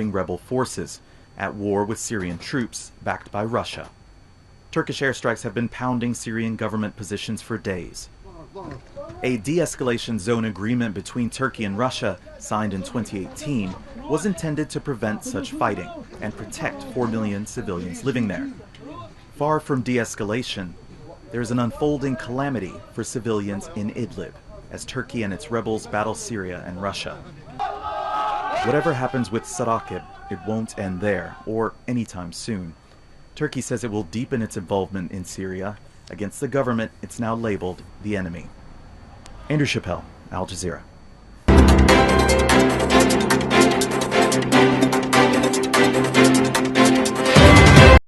supporting rebel forces, at war with Syrian troops backed by Russia. Turkish airstrikes have been pounding Syrian government positions for days. A de-escalation zone agreement between Turkey and Russia, signed in 2018, was intended to prevent such fighting and protect 4 million civilians living there. Far from de-escalation, there is an unfolding calamity for civilians in Idlib, as Turkey and its rebels battle Syria and Russia. Whatever happens with Sarakib, it won't end there, or anytime soon. Turkey says it will deepen its involvement in Syria against the government it's now labeled the enemy. Andrew Chappelle, Al Jazeera.